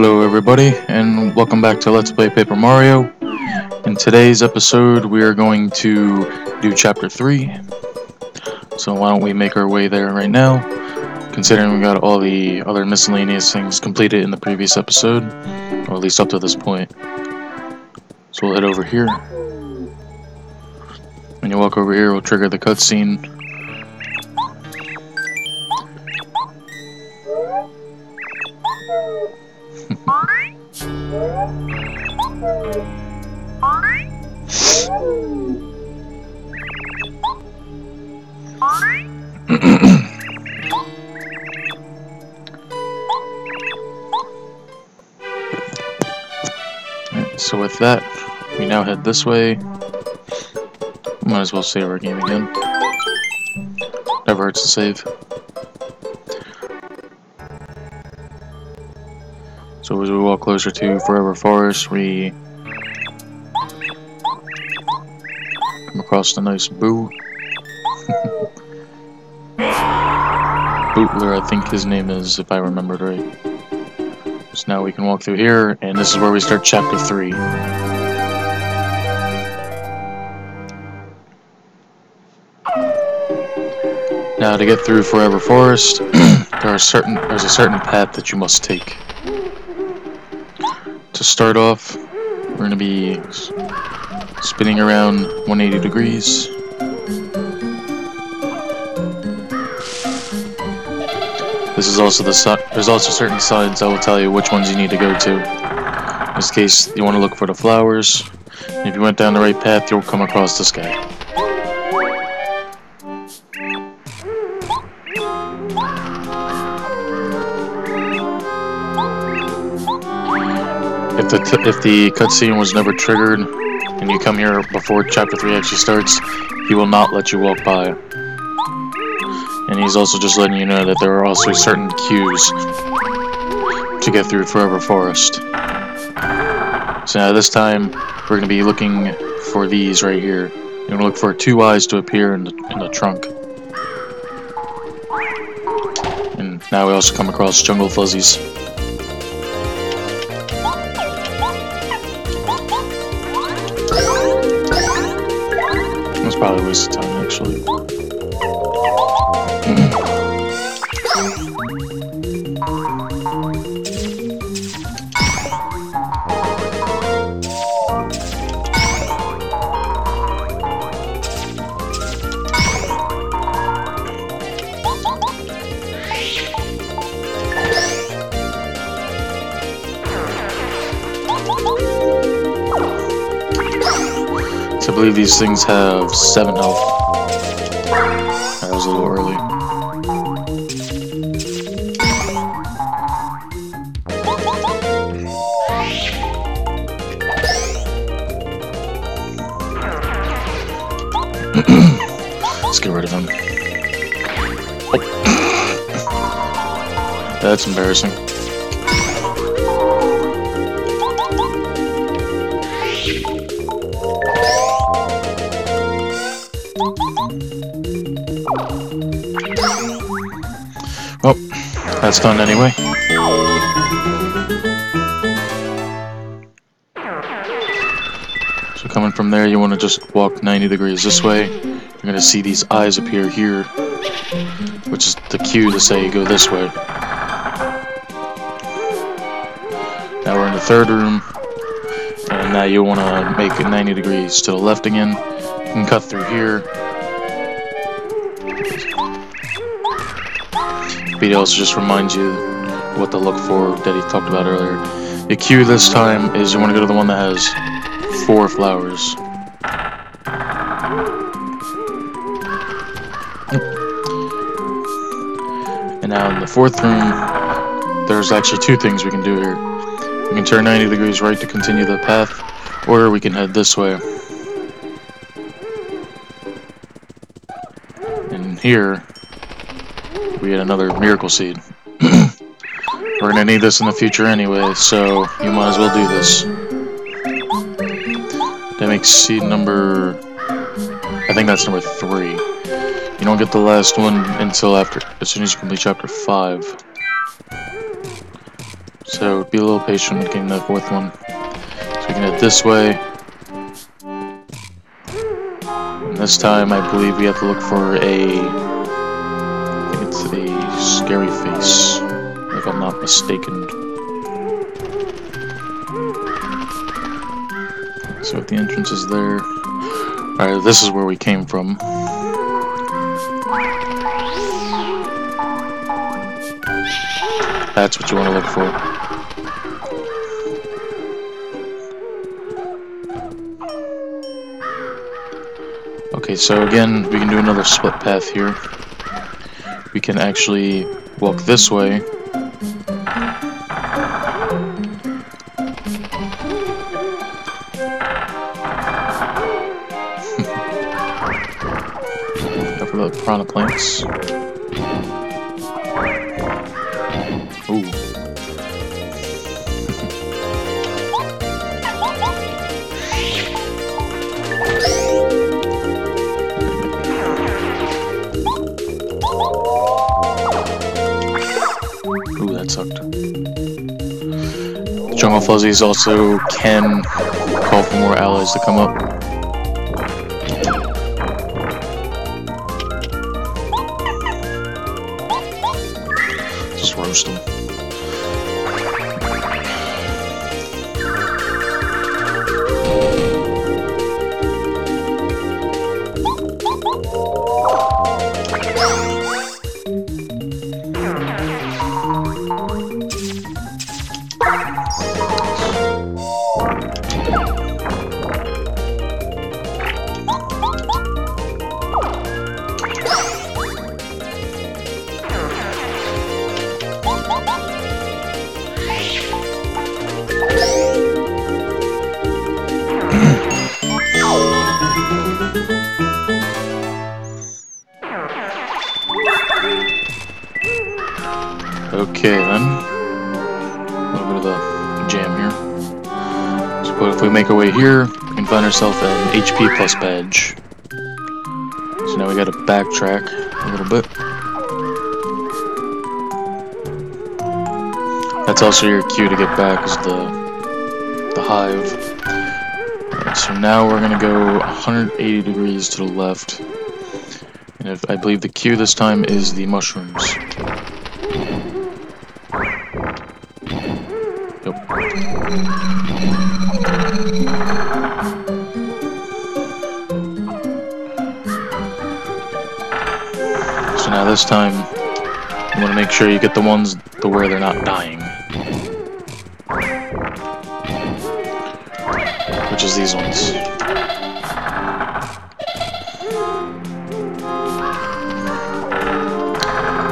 Hello everybody, and welcome back to Let's Play Paper Mario. In today's episode, we are going to do Chapter 3. So why don't we make our way there right now, considering we got all the other miscellaneous things completed in the previous episode, or at least up to this point. So we'll head over here. When you walk over here, we'll trigger the cutscene. So with that, we now head this way. Might as well save our game again. Never hurts to save. So as we walk closer to Forever Forest, we come across the nice Boo. Bootler, I think his name is, if I remembered right. So now we can walk through here, and this is where we start Chapter 3. Now to get through Forever Forest, there's a certain path that you must take. To start off, we're going to be spinning around 180 degrees. This is also there's also certain signs that will tell you which ones you need to go to. In this case, you want to look for the flowers. And if you went down the right path, you'll come across this guy. If the cutscene was never triggered, and you come here before Chapter 3 actually starts, he will not let you walk by. And he's also just letting you know that there are also certain cues to get through Forever Forest. So now this time, we're going to be looking for these right here. You're going to look for 2 eyes to appear in the trunk. And now we also come across Jungle Fuzzies. That's probably a waste of time, actually. I believe these things have 7 health. That was a little early. Let's get rid of him. That's embarrassing. Oh, that's done anyway. So coming from there, you want to just walk 90 degrees this way. You're going to see these eyes appear here, which is the cue to say go this way. Now we're in the 3rd room, and now you want to make it 90 degrees to the left again. You can cut through here. But he also just reminds you what to look for that he talked about earlier. The cue this time is you want to go to the one that has 4 flowers. And now in the 4th room, there's actually 2 things we can do here. We can turn 90 degrees right to continue the path, or we can head this way. And here, we get another miracle seed. We're gonna need this in the future anyway, so you might as well do this. That makes seed number... I think that's number 3. You don't get the last one until as soon as you complete Chapter 5. So be a little patient with getting that fourth one. So we can head this way. And this time I believe we have to look for I think it's a scary face, if I'm not mistaken. So if the entrance is there. Alright, this is where we came from. That's what you want to look for. Okay, so again, we can do another split path here. We can actually walk this way. Over the piranha planks. Ooh. Ooh, that sucked. Jungle Fuzzies also can call for more allies to come up. Just roast them. Okay then, a little bit of the jam here. So if we make our way here, we can find ourselves an HP plus badge. So now we gotta backtrack a little bit. That's also your cue to get back, is the hive. Alright, so now we're gonna go 180 degrees to the left. And I believe the cue this time is the mushrooms. So now this time, you want to make sure you get the ones to where they're not dying. Which is these ones.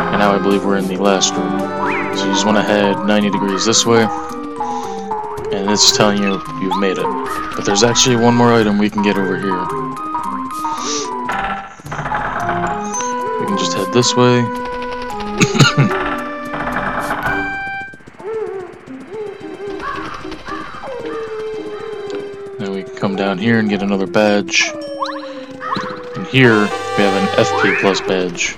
And now I believe we're in the last room. So you just want to head 90 degrees this way. And it's telling you you've made it. But there's actually one more item we can get over here. We can just head this way. Then we can come down here and get another badge. And here we have an FP plus badge,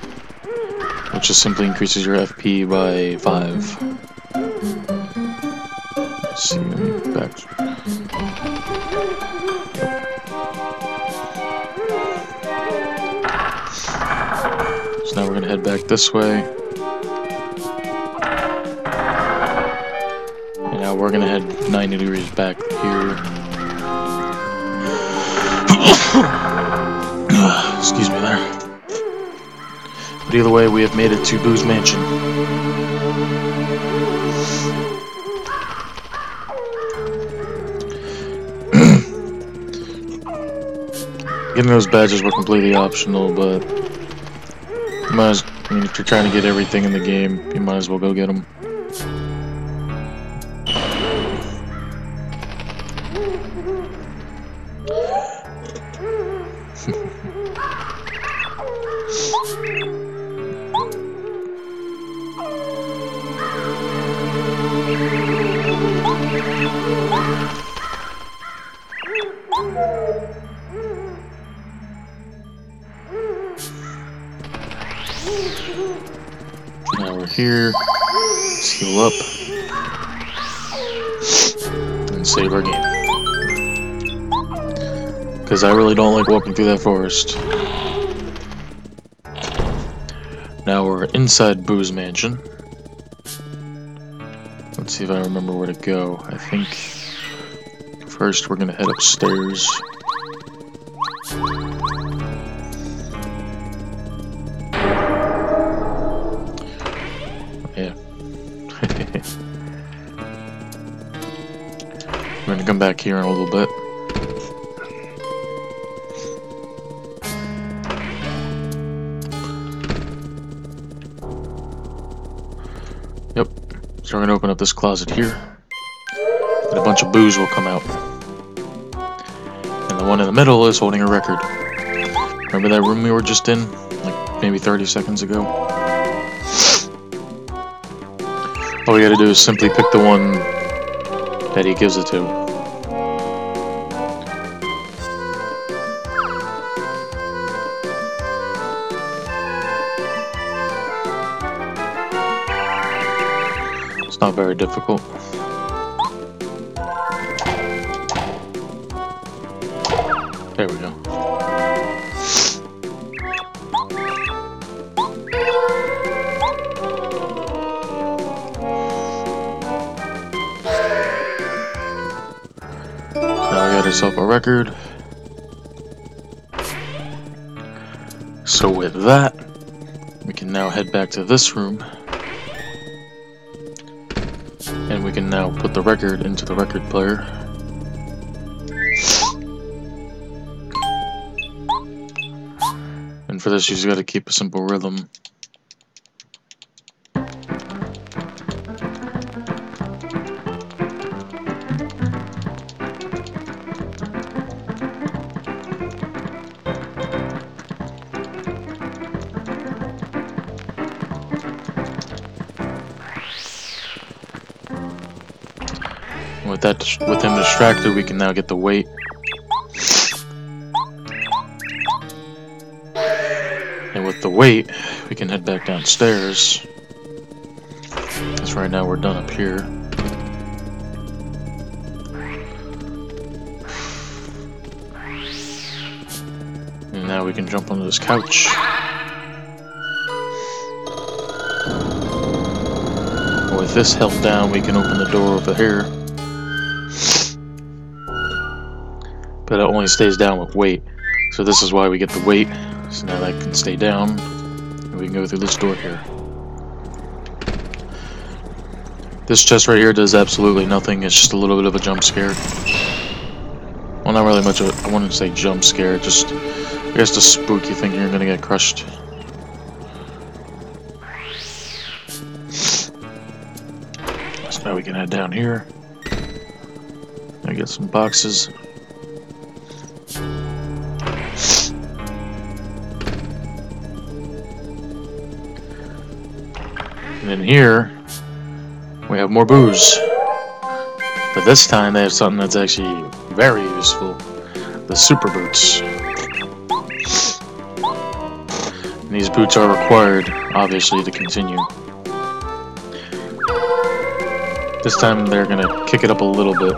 which just simply increases your FP by 5. Let's see, let me back. So now we're gonna head back this way. And now we're gonna head 90 degrees back here. Excuse me there. But either way, we have made it to Boo's Mansion. Getting those badges were completely optional, but you might as, I mean, if you're trying to get everything in the game, you might as well go get them. Now we're here. Let's heal up. and save our game. Because I really don't like walking through that forest. Now we're inside Boo's mansion. Let's see if I remember where to go. I think first we're gonna head upstairs. Yeah. We're gonna come back here in a little bit. Yep. So we're gonna open up this closet here, and a bunch of boos will come out. And the one in the middle is holding a record. Remember that room we were just in, like maybe 30 seconds ago? All we gotta do is simply pick the one that he gives it to. It's not very difficult. There we go. Now we got ourselves a record. So with that, we can now head back to this room. And we can now put the record into the record player. And for this, you just gotta keep a simple rhythm. With him distracted, we can now get the weight. And with the weight, we can head back downstairs. Because right now we're done up here. And now we can jump onto this couch. With this held down, we can open the door over here. But it only stays down with weight. So this is why we get the weight. So now that can stay down. And we can go through this door here. This chest right here does absolutely nothing. It's just a little bit of a jump scare. Well, not really much of it. I wouldn't say jump scare. Just, I guess to spook you thinking you're gonna get crushed. So now we can head down here. I get some boxes. And in here, we have more boos. But this time they have something that's actually very useful. The super boots. And these boots are required, obviously, to continue. This time they're gonna kick it up a little bit.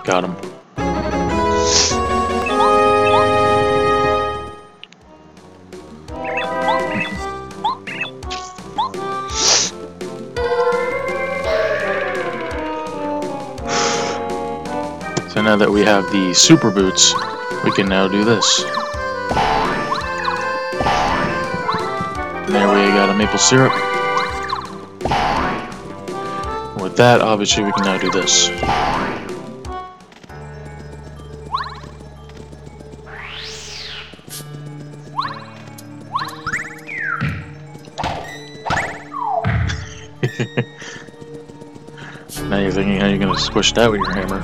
Got him. So now that we have the super boots, we can now do this. And there we got a maple syrup. With that, obviously, we can now do this. Now you're thinking how you're gonna squish that with your hammer.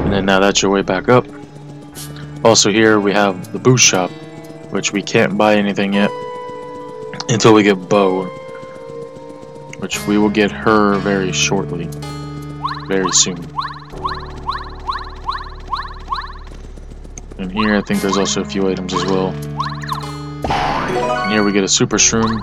And then now that's your way back up. Also here we have the boost shop, which we can't buy anything yet until we get bow. which we will get her very shortly. Very soon. And here I think there's also a few items as well. And here we get a super shroom.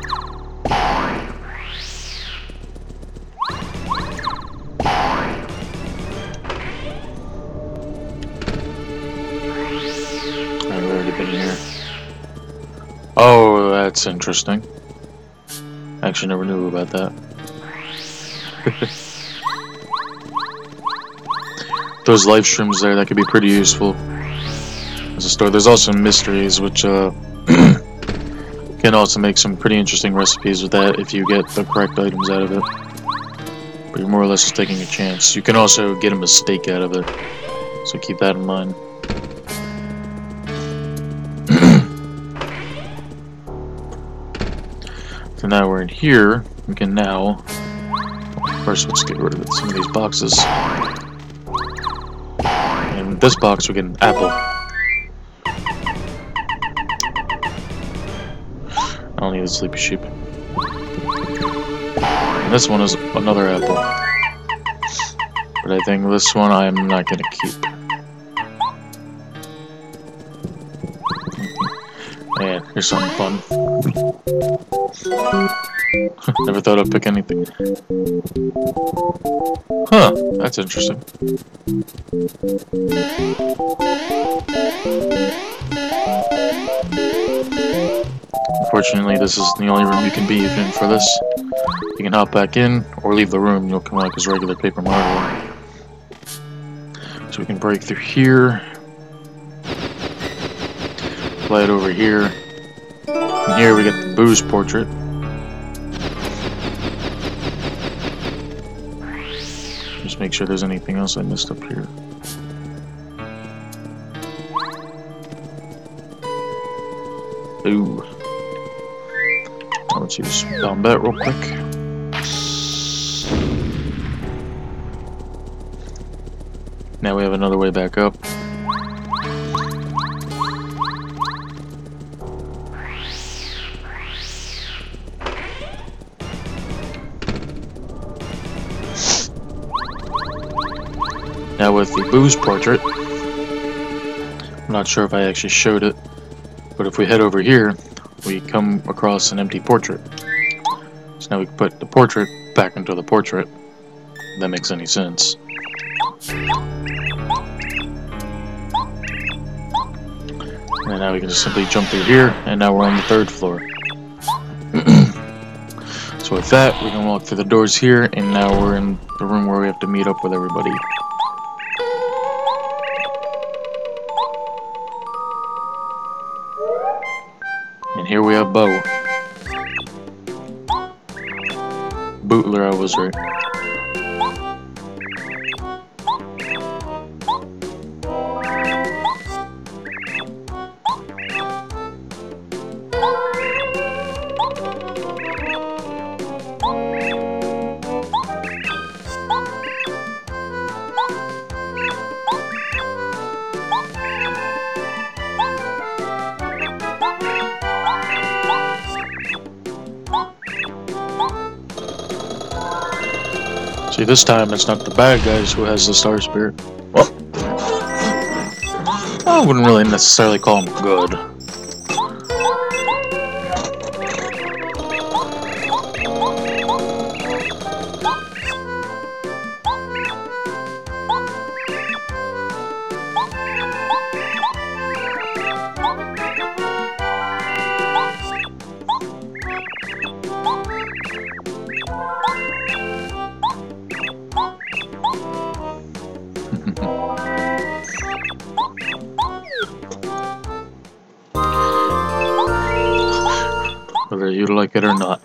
I've already been here. Oh, that's interesting. I actually never knew about that. Those life streams there, that could be pretty useful as a store. There's also mysteries, which can also make some pretty interesting recipes with that if you get the correct items out of it. But you're more or less just taking a chance. You can also get a mistake out of it, so keep that in mind. So now we're in here. We can now... First, let's get rid of some of these boxes. In this box, we get an apple. I don't need a sleepy sheep. And this one is another apple. But I think this one I'm not going to keep. Man, here's something fun. Never thought I'd pick anything. Huh, that's interesting. Unfortunately, this is the only room you can be in for this. You can hop back in, or leave the room, you'll come out as regular Paper Mario. So we can break through here. Fly it over here. And here we get the Boo's portrait. Just make sure there's anything else I missed up here. Ooh. Let's use down that real quick. Now we have another way back up. Now with the Boo's portrait, I'm not sure if I actually showed it, but if we head over here, we come across an empty portrait. So now we can put the portrait back into the portrait. If that makes any sense. And now we can just simply jump through here, and now we're on the 3rd floor. So with that, we can walk through the doors here, and now we're in the room where we have to meet up with everybody. And here we have Bo. Bootler, I was right. See, this time it's not the bad guys who has the Star Spirit. Well, I wouldn't really necessarily call him good. Whether you like it or not.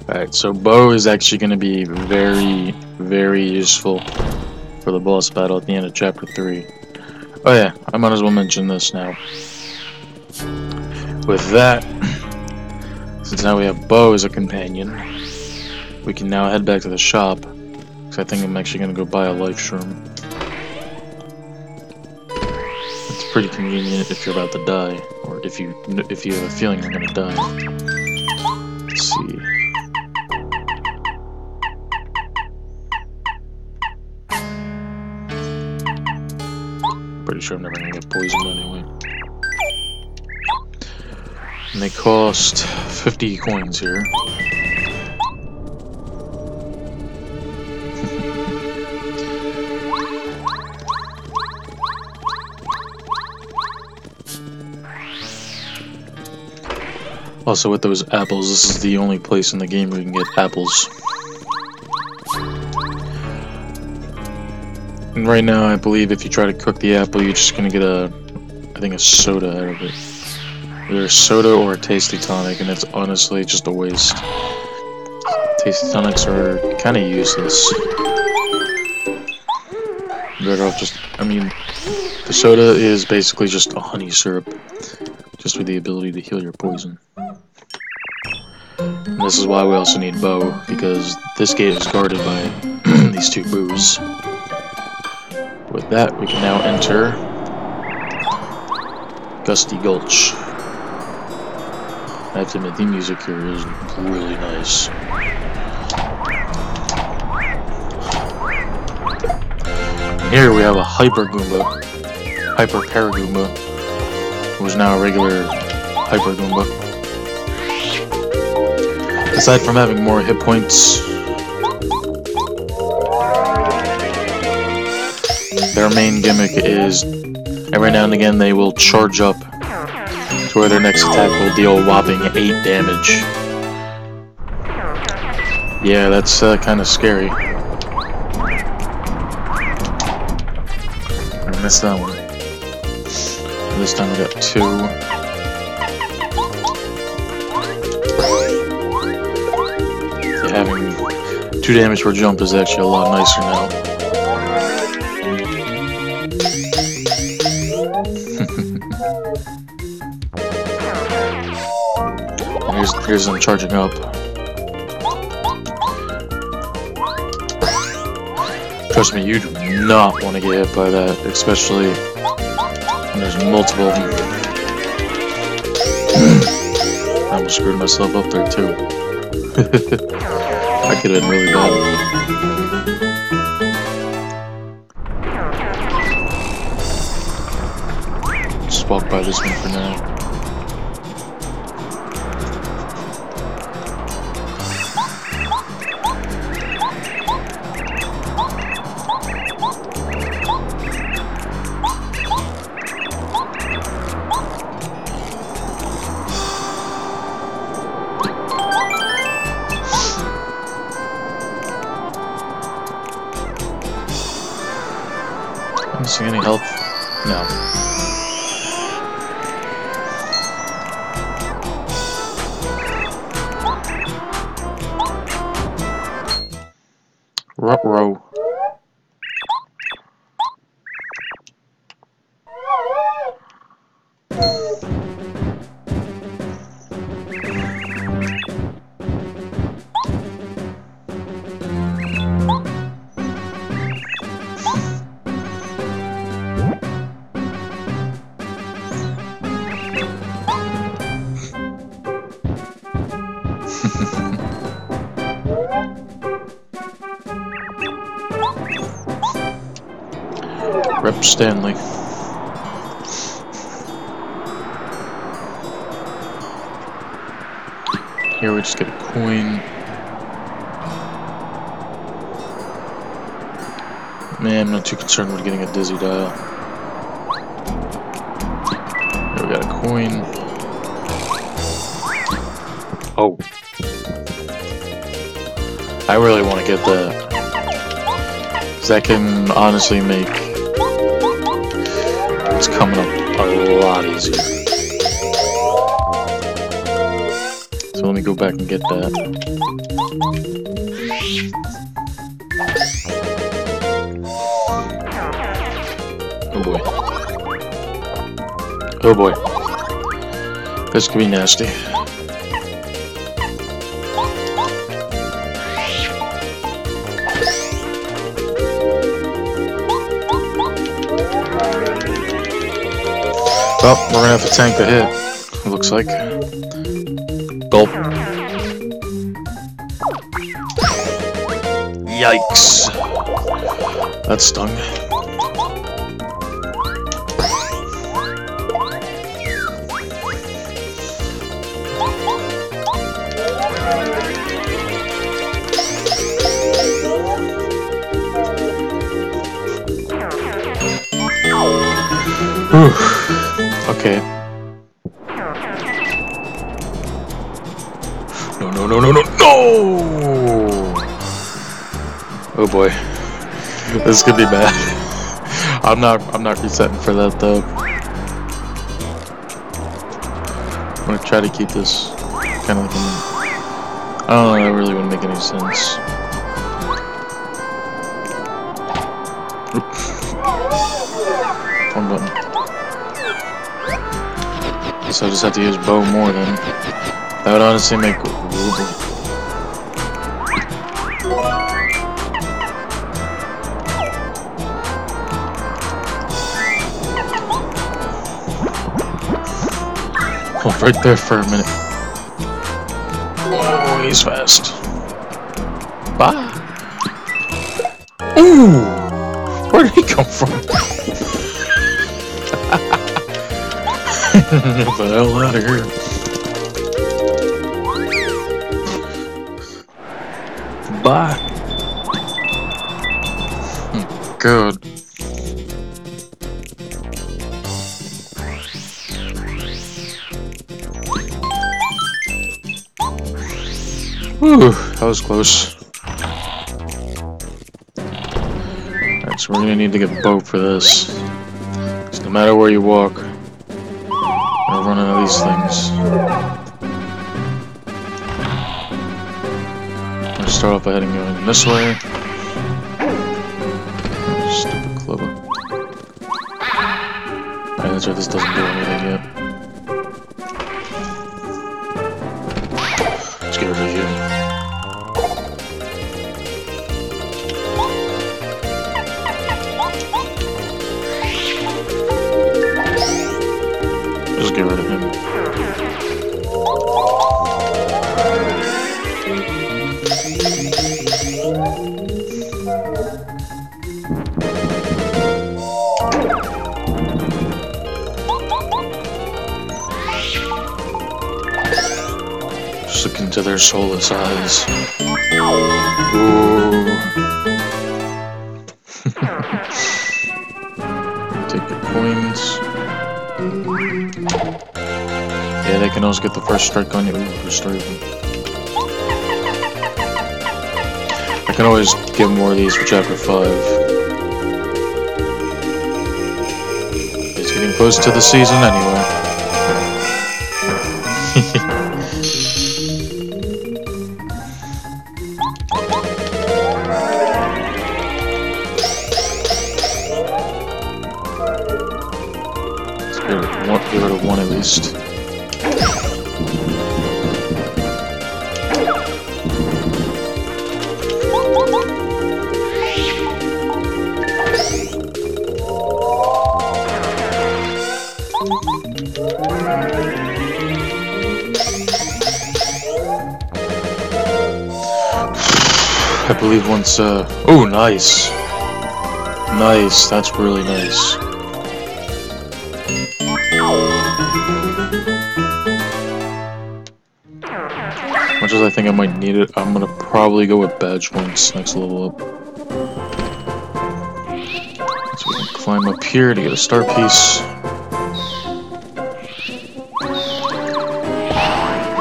Alright, so Bo is actually going to be very, very useful for the boss battle at the end of Chapter 3. Oh yeah, I might as well mention this now. With that, since now we have Bo as a companion, we can now head back to the shop, because I think I'm actually going to go buy a life shroom. It's pretty convenient if you're about to die, or if you have a feeling you're going to die. Let's see. Pretty sure I'm never gonna get poisoned anyway. And they cost 50 coins here. Also, with those apples, this is the only place in the game where you can get apples. And right now, I believe if you try to cook the apple, you're just gonna get I think a soda out of it. Either a soda or a tasty tonic, and it's honestly just a waste. Tasty tonics are kind of useless. Better off just, I mean, the soda is basically just a honey syrup, just with the ability to heal your poison. And this is why we also need bow, because this gate is guarded by these two boos. With that, we can now enter Gusty Gulch. I have to admit, the music here is really nice. And here we have a Hyper Goomba, Hyper Paragoomba, who is now a regular Hyper Goomba. Aside from having more hit points, their main gimmick is every now and again they will charge up to where their next attack will deal a whopping 8 damage. Yeah, that's kind of scary. I missed that one. This time we got 2. Having 2 damage per jump is actually a lot nicer now. Here's them charging up. Trust me, you do not want to get hit by that, especially when there's multiple of them. I almost screwed myself up there too. That could have been really bad. Just walk by this one for now. Missing any health? No. Ruh-roh. Rep Stanley. Here we just get a coin. Man, I'm not too concerned with getting a dizzy dial. Here we got a coin. Oh. I really want to get that. Because that can honestly make it's coming up a lot easier. So let me go back and get that. Oh boy. Oh boy. This could be nasty. Well, we're gonna have to tank the hit, it looks like. Gulp. Yikes. That stung. Whew. Okay. No, no, no, no, no, no! Oh boy. This could be bad. I'm not resetting for that though. I'm gonna try to keep this kind of like I don't know, that really wouldn't make any sense. One button. So I just have to use bow more then. That would honestly make hold right there for a minute. Oh, he's fast. Bye. Ooh! Where did he come from? Get the hell out of here. Bye. Good. Whew, that was close. Alright, so we're gonna need to get boat for this. Because no matter where you walk, we're running into these things. I'm gonna start off ahead and going this way. Stupid Blubba. Alright, that's right, this doesn't do anything yet. Let's get rid of you. Just get rid of him. Just look into their soulless eyes. Ooh. Take your coins. Yeah, they can always get the first strike on you. Ooh, first strike. I can always get more of these for chapter 5. It's getting close to the season anyway. Let's get rid of one at least. I believe once, oh, nice. Nice, that's really nice. Much as I think I might need it, I'm gonna probably go with badge points next level up. So we can climb up here to get a star piece.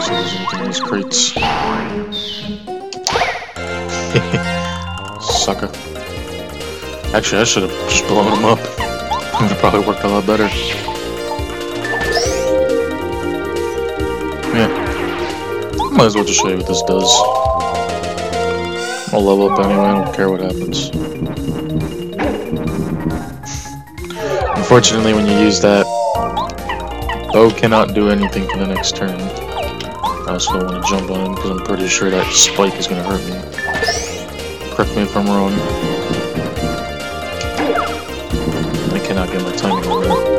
So there's anything in these crates. Sucker. Actually, I should have just blown him up. It would have probably worked a lot better. Yeah. Might as well just show you what this does. I'll level up anyway, I don't care what happens. Unfortunately, when you use that, bow cannot do anything for the next turn. I also don't want to jump on him because I'm pretty sure that spike is going to hurt me. Correct me if I'm wrong. I cannot get my timing on that.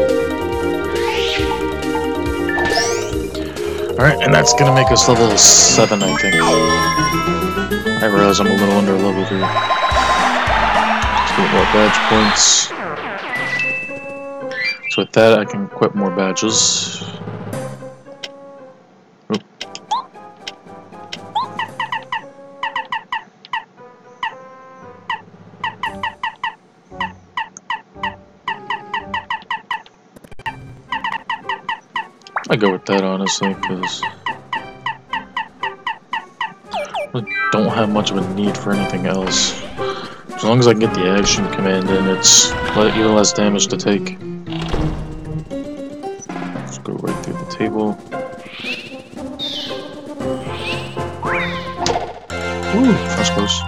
Alright, and that's gonna make us level 7, I think. I realize I'm a little under leveled here. Let's get more badge points. So with that, I can equip more badges. Oop. I go with that, honestly, because I don't have much of a need for anything else. As long as I can get the action command in, it's even less damage to take. Let's go right through the table. Ooh, that's close.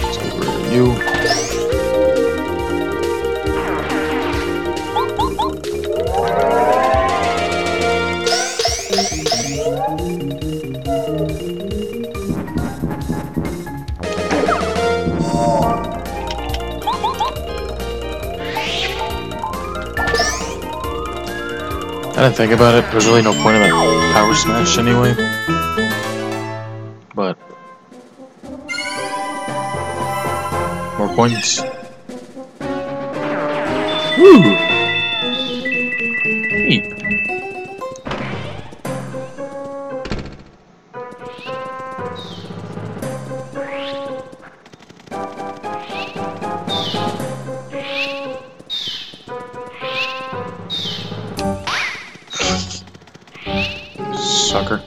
Let's get rid of you. I didn't think about it. There's really no point in that power smash anyway. But more points. Woo! Neat. Sucker.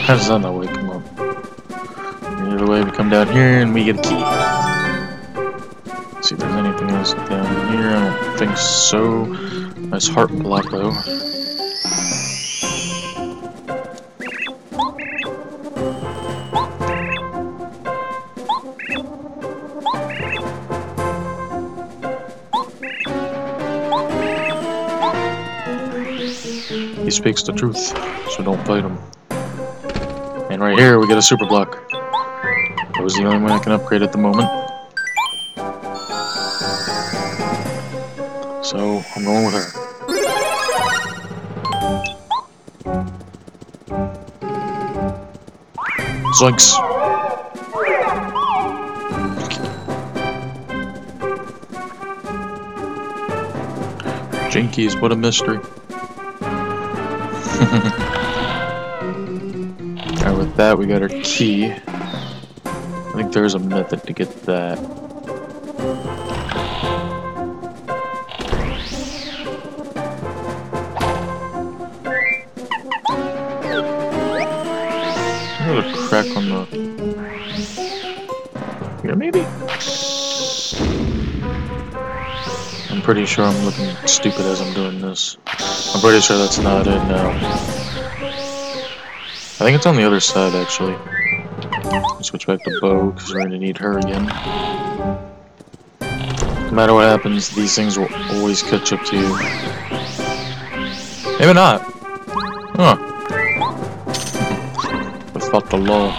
How does that not way come up? Either way, we come down here and we get a key. Let's see if there's anything else down here. I don't think so. Nice heart block though. He speaks the truth, so don't fight him. And right here, we get a super block. That was the only one I can upgrade at the moment. So, I'm going with her. Zoinks! Jinkies, what a mystery. Alright, with that, we got our key. I think there's a method to get that. There's a crack on the... Here, maybe? I'm pretty sure I'm looking stupid as I'm doing this. I'm pretty sure that's not it now. I think it's on the other side, actually. Let's switch back to Bo, because we're going to need her again. No matter what happens, these things will always catch up to you. Maybe not. Huh. I fought the law.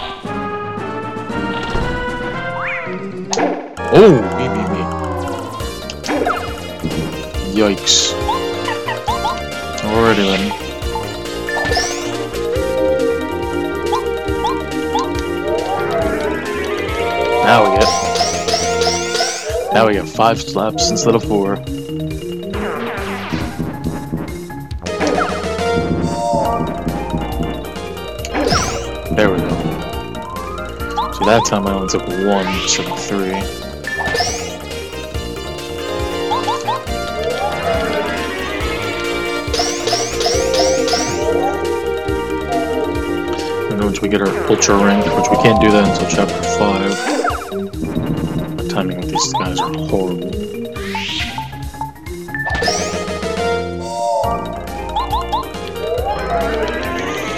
Oh! Me. Yikes. Alrighty then. Now we get 5 slaps instead of 4. There we go. So that time I only took 1 instead of 3. Once we get our ultra rank, which we can't do that until chapter 5. The timing with these guys are horrible.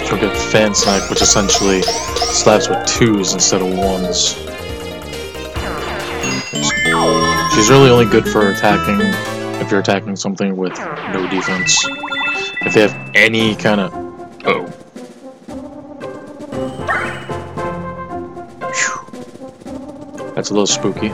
So we'll get Fan Snipe, which essentially slaps with 2s instead of 1s. She's really only good for attacking if you're attacking something with no defense. If they have any kind of... Uh-oh. That's a little spooky.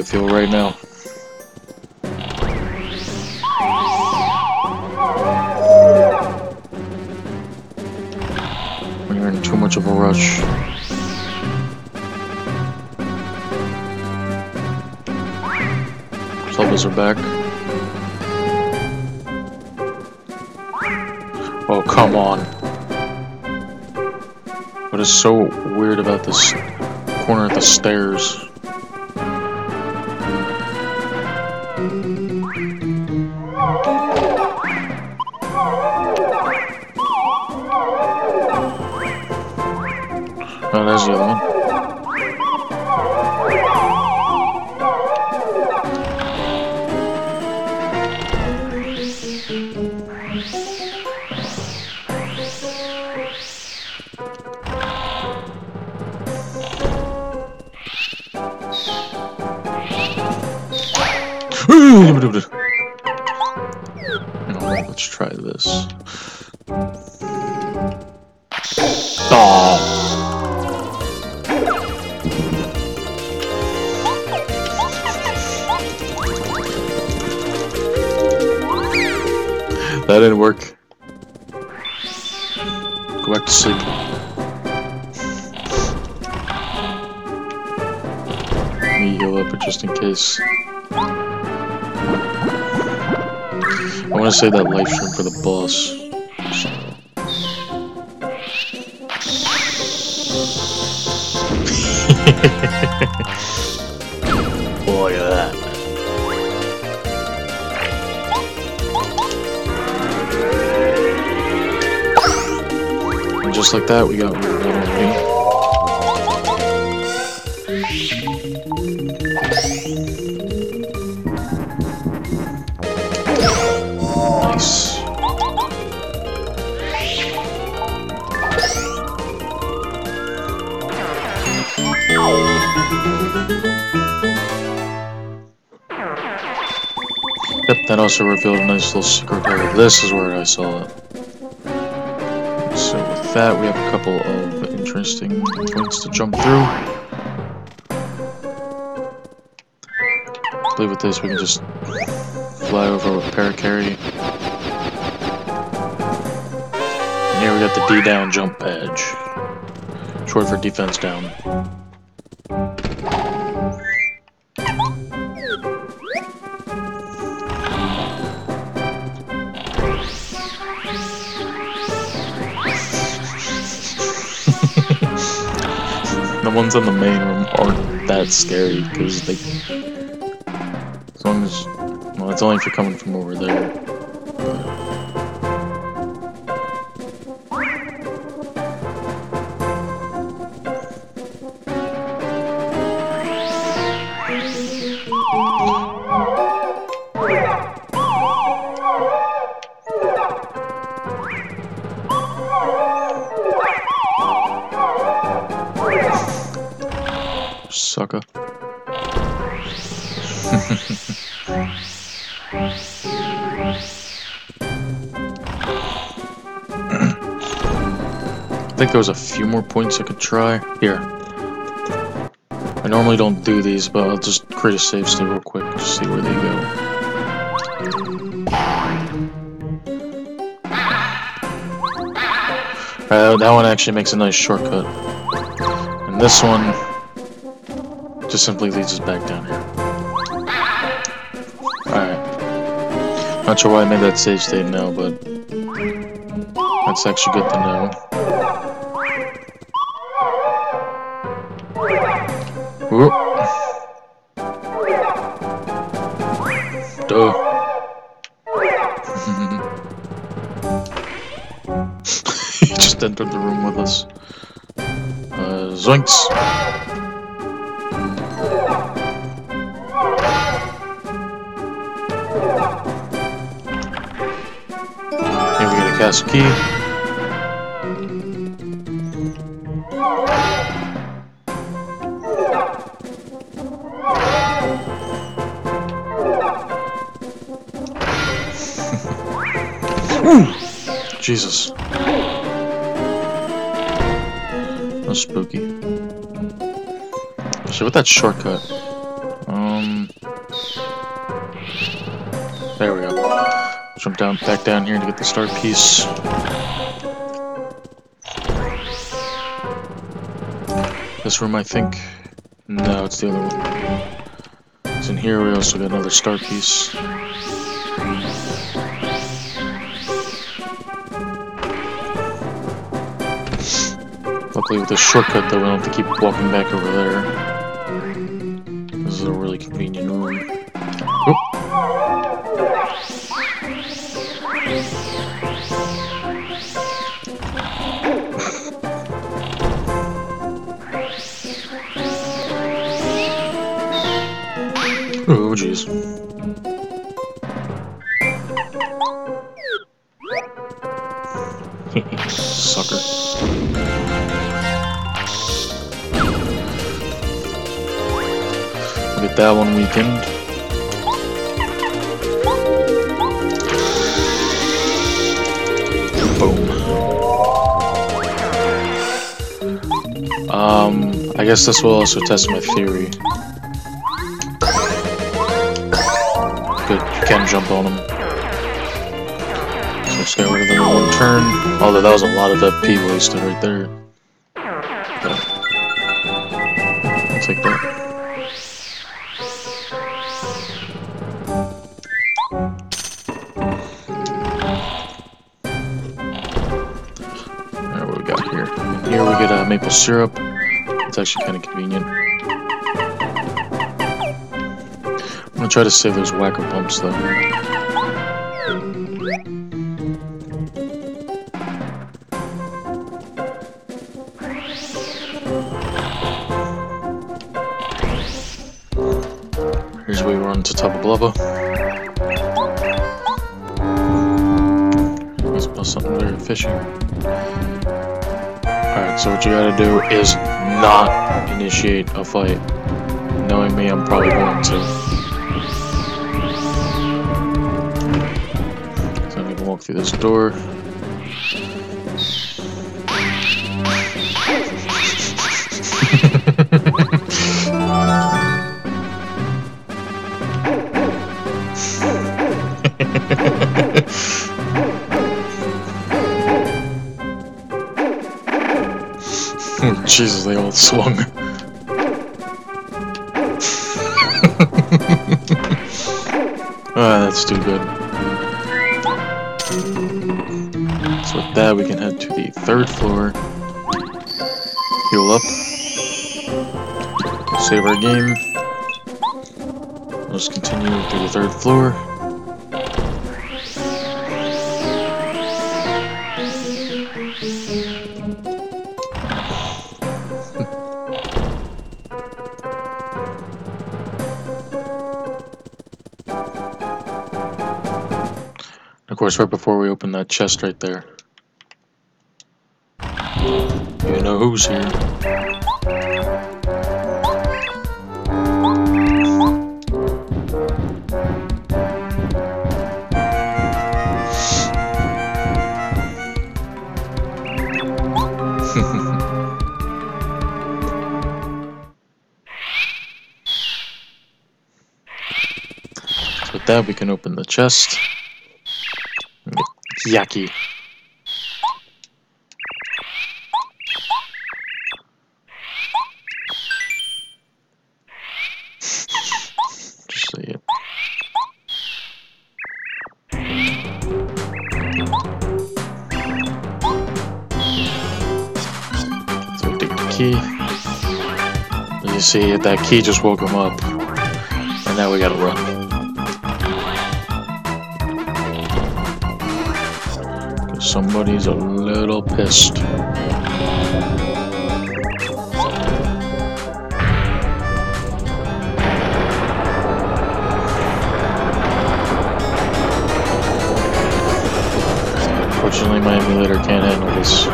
I feel right now. When you're in too much of a rush. Tubbas are back. Oh, come on. What is so weird about this corner of the stairs? Oh, there's the other one. Alright, let's try this. Oh. That didn't work. Go back to sleep. Let me heal up just in case. I want to save that life stream for the boss. Look at that. And just like that, we got rid of it already. Nice. Yep, that also revealed a nice little secret area. This is where I saw it. So with that, we have a couple of interesting points to jump through. I believe with this we can just fly over with Paracarry. And here we got the D down jump badge. Short for defense down. The ones in the main room aren't that scary because they, as long as, well, it's only if you're coming from over there. Sucker. I think there was a few more points I could try. Here. I normally don't do these, but I'll just create a save state real quick to see where they go. That one actually makes a nice shortcut. And this one just simply leads us back down here. Alright. Not sure why I made that save state now, but that's actually good to know. Whoop. Duh. He just entered the room with us. Zoinks! Here we get a castle key. Jesus. That was spooky. So with that shortcut, There we go. Jump back down here to get the start piece. This room, I think. No, it's the other one. It's in here. We also got another start piece. Luckily, with this shortcut, though, we don't have to keep walking back over there. This is a really convenient room. Oop. Oh, jeez. Sucker. Get that one weakened. Boom. I guess this will also test my theory. Good, you can jump on them. So let's get rid of them in one turn. Although that was a lot of FP wasted right there. But I'll take that. Alright, what we got here? Here we get maple syrup. It's actually kind of convenient. I'm gonna try to save those whacker bumps though. Here's where we run to Tubba Blubba. Let's build something very fishy. Alright, so what you gotta do is not initiate a fight. Knowing me, I'm probably going to. So I'm gonna walk through this door. Jesus, they all swung. That's too good. So with that, we can head to the 3rd floor. Heal up. Save our game. Let's continue through the 3rd floor. Of course, right before we open that chest right there. You know who's here. So with that, we can open the chest. Yucky. Just see it. So we take the key. You see, that key just woke him up. And now we gotta run. Somebody's a little pissed. Unfortunately, my emulator can't handle this.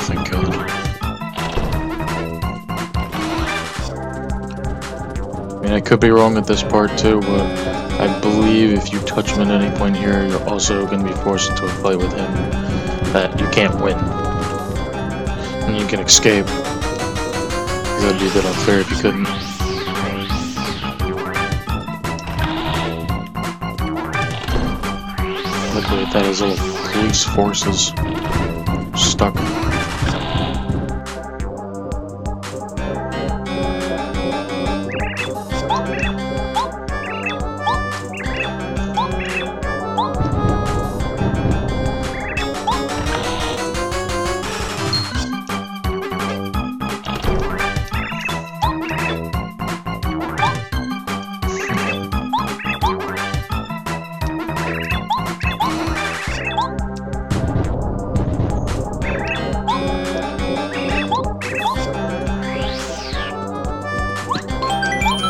Thank God. I mean, I could be wrong at this part too, but I believe if you touch him at any point here, you're also going to be forced into a fight with him that you can't win. And you can escape, that'd be a bit unfair if you couldn't. Luckily at that, his little police forces stuck.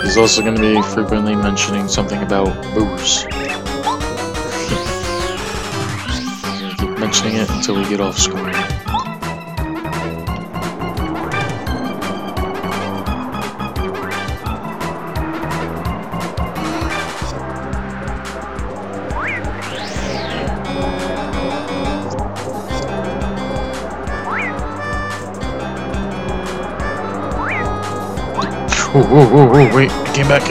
He's also going to be frequently mentioning something about booze. I'm going to keep mentioning it until we get off screen. Whoa, wait, it came back.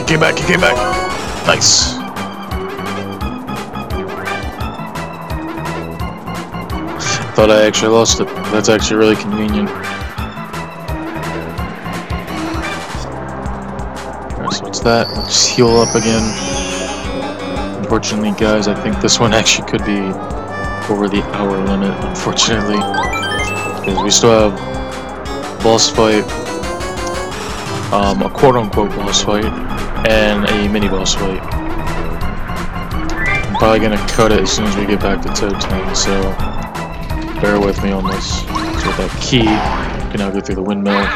Nice. Thought I actually lost it. That's actually really convenient. Alright, so what's that? Let's heal up again. Unfortunately, guys, I think this one actually could be over the hour limit, unfortunately. Because we still have boss fight. A quote-unquote boss fight, and a mini-boss fight. I'm probably gonna cut it as soon as we get back to Toad Town, so bear with me on this. So with that key, you can now go through the windmill.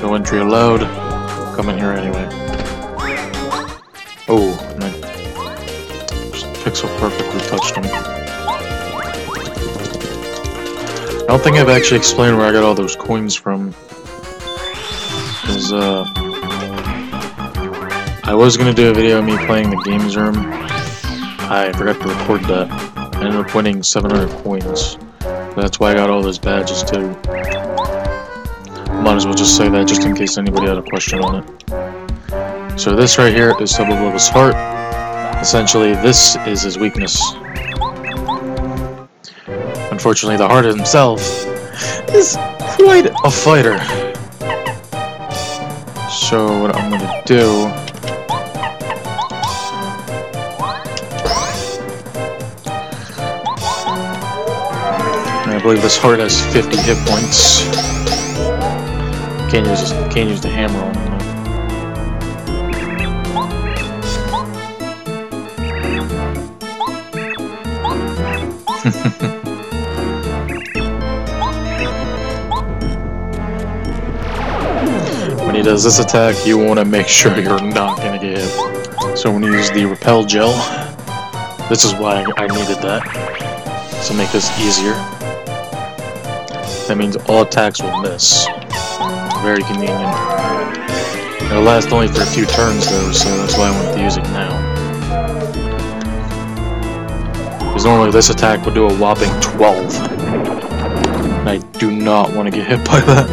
No entry allowed. Come in here anyway. Oh, man. Pixel perfectly touched him. I don't think I've actually explained where I got all those coins from. Because, I was gonna do a video of me playing the games room. I forgot to record that. I ended up winning 700 coins. That's why I got all those badges too. Might as well just say that just in case anybody had a question on it. So this right here is Tubba Blubba's heart. Essentially, this is his weakness. Unfortunately, the heart himself is quite a fighter. So what I'm gonna do... I believe this heart has 50 hit points. Can't use the hammer on it. When he does this attack, you want to make sure you're not going to get hit. So when you use the repel gel, this is why I needed that, to make this easier. That means all attacks will miss. Very convenient. It'll last only for a few turns though, so that's why I wanted to use it now. Because normally this attack would do a whopping 12. And I do not want to get hit by that.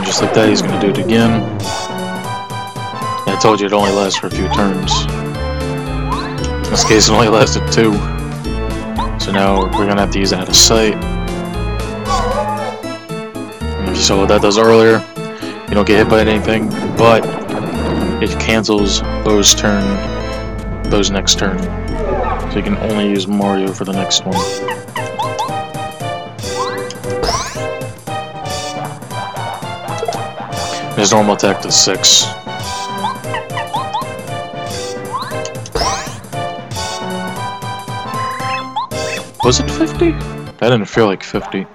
Just like that, he's going to do it again. Yeah, I told you it only lasts for a few turns. In this case, it only lasted 2. So now we're going to have to use it out of sight. And if you saw what that does earlier, you don't get hit by anything, but it cancels Bo's turn, Bo's next turn. So you can only use Mario for the next one. His normal attack does 6. Was it 50? That didn't feel like 50.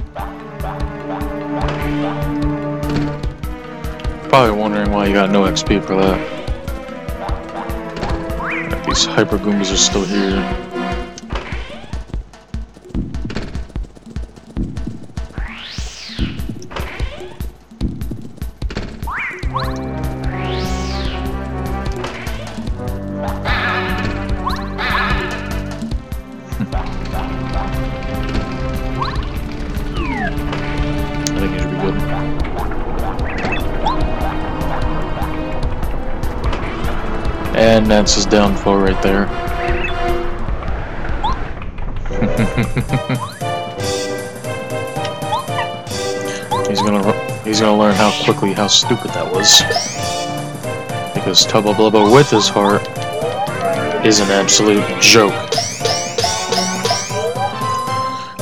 Probably wondering why you got no XP for that. These these Hyper Goombas are still here. I think it should be good. And that's his downfall right there. He's gonna learn how stupid that was. Because Tubba Blubba with his heart is an absolute joke.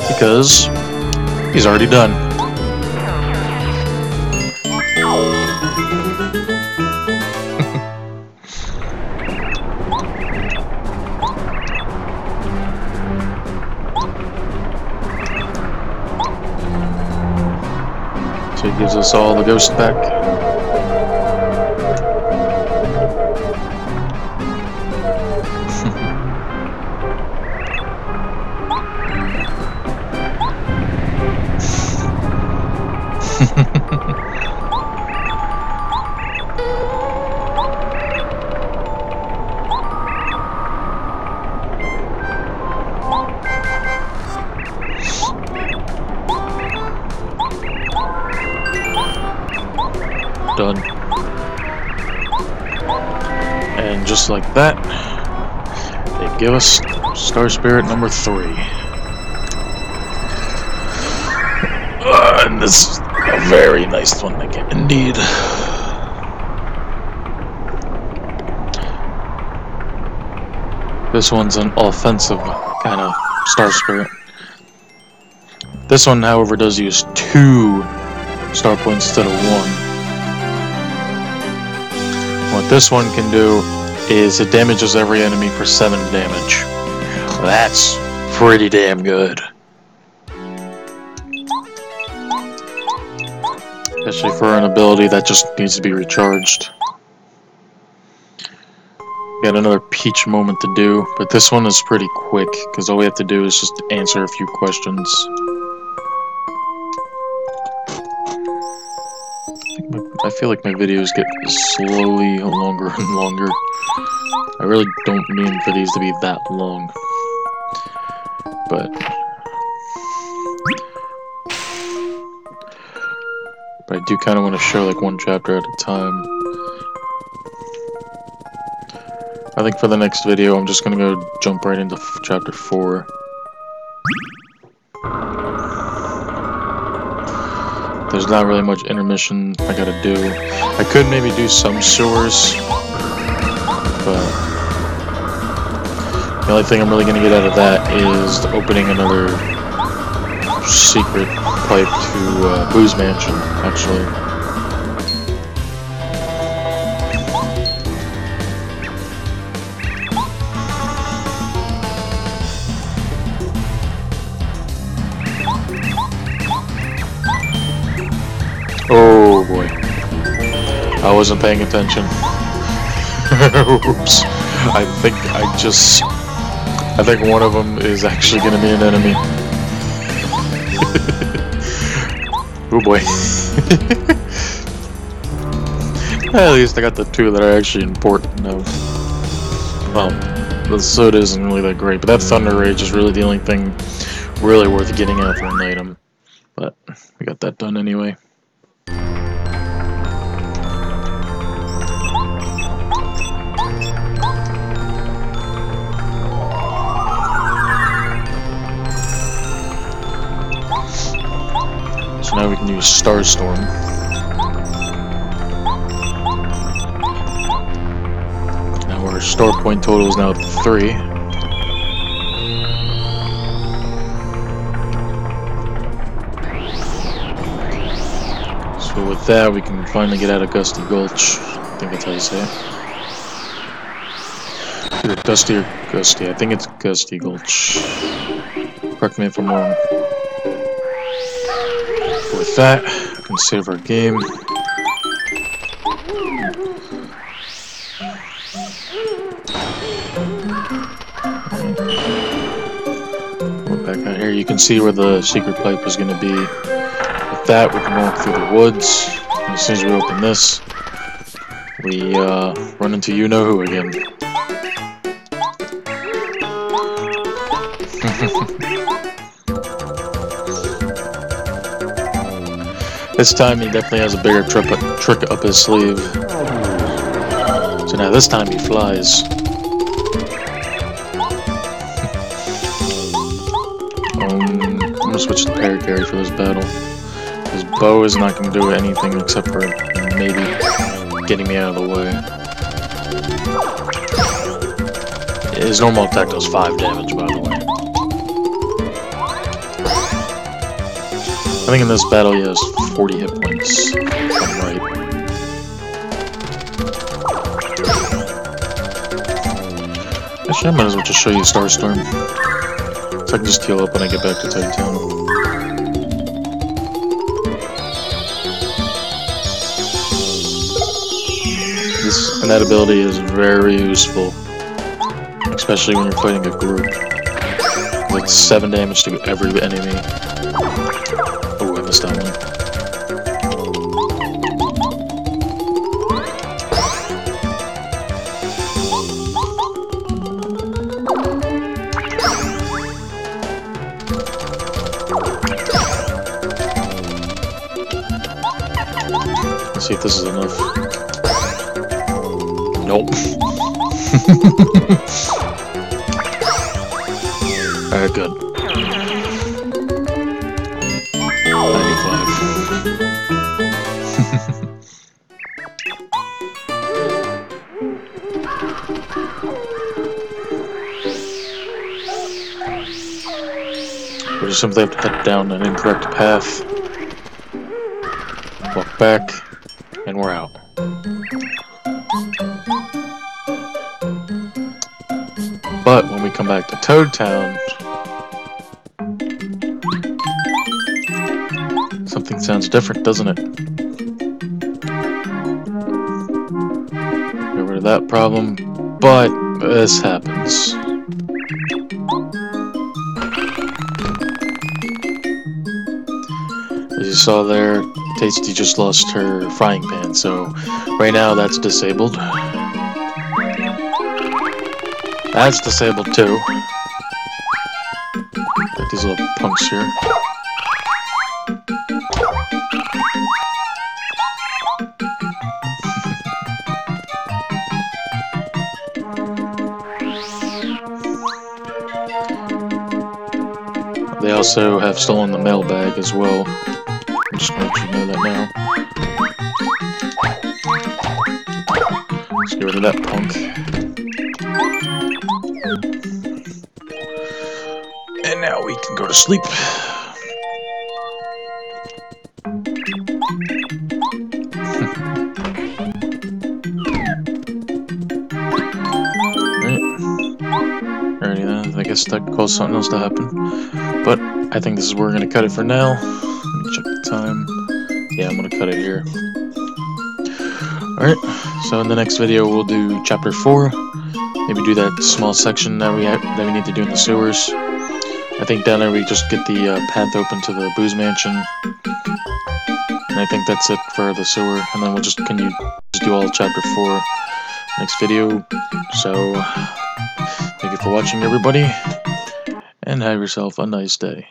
Because he's already done. So he gives us all the ghost back. Done. And just like that, they give us Star Spirit number 3. And this is a very nice one to get, indeed. This one's an offensive kind of Star Spirit. This one, however, does use 2 star points instead of 1. What this one can do is it damages every enemy for 7 damage. That's pretty damn good. Especially for an ability that just needs to be recharged. Got another Peach moment to do, but this one is pretty quick, because all we have to do is just answer a few questions. I feel like my videos get slowly longer and longer. I really don't mean for these to be that long. But I do kind of want to show like one chapter at a time. I think for the next video I'm just going to go jump right into chapter 4. There's not really much intermission I gotta do. I could maybe do some sewers, but the only thing I'm really gonna get out of that is opening another secret pipe to Boo's Mansion, actually. Oh boy. I wasn't paying attention. Oops. I think one of them is actually gonna be an enemy. Oh boy. At least I got the 2 that are actually important of. Well, the soda isn't really that great, but that Thunder Rage is really the only thing really worth getting out for an item. But we got that done anyway. So now we can use Starstorm. Now our star point total is now 3. So with that, we can finally get out of Gusty Gulch. I think that's how you say it. Either Dusty or Gusty. I think it's Gusty Gulch. Correct me if I'm wrong. With that, we can save our game. you can see where the secret pipe is going to be. With that, we can walk through the woods. And as soon as we open this, we run into you-know-who again. This time, he definitely has a bigger trick up his sleeve. So now this time he flies. I'm gonna switch to parry for this battle. His bow is not gonna do anything except for maybe getting me out of the way. His normal attack does 5 damage, by the way. I think in this battle he has 40 hit points, if I'm right. Actually, I might as well just show you Starstorm. So I can just heal up when I get back to Titan. And that ability is very useful, especially when you're fighting a group. It's 7 damage to every enemy. Oh, I missed that one. Let's see if this is enough. Nope. Alright, good. 95. We just simply have to head down an incorrect path. Walk back, and we're out. But when we come back to Toad Town, something sounds different, doesn't it? Get rid of that problem, but this happens. As you saw there, Tasty just lost her frying pan, so right now that's disabled. That's disabled too. Got these little punks here. They also have stolen the mailbag as well. I'm just gonna let you know that now. Let's get rid of that punk. And now we can go to sleep. Alright, I guess that caused something else to happen. But I think this is where we're going to cut it for now. Let me check the time. Yeah, I'm going to cut it here. Alright, so in the next video we'll do Chapter 4. Maybe do that small section that we need to do in the sewers. I think down there we just get the path open to the Booze Mansion. And I think that's it for the sewer. And then we'll just continue to do all Chapter 4 next video. So, thank you for watching, everybody. And have yourself a nice day.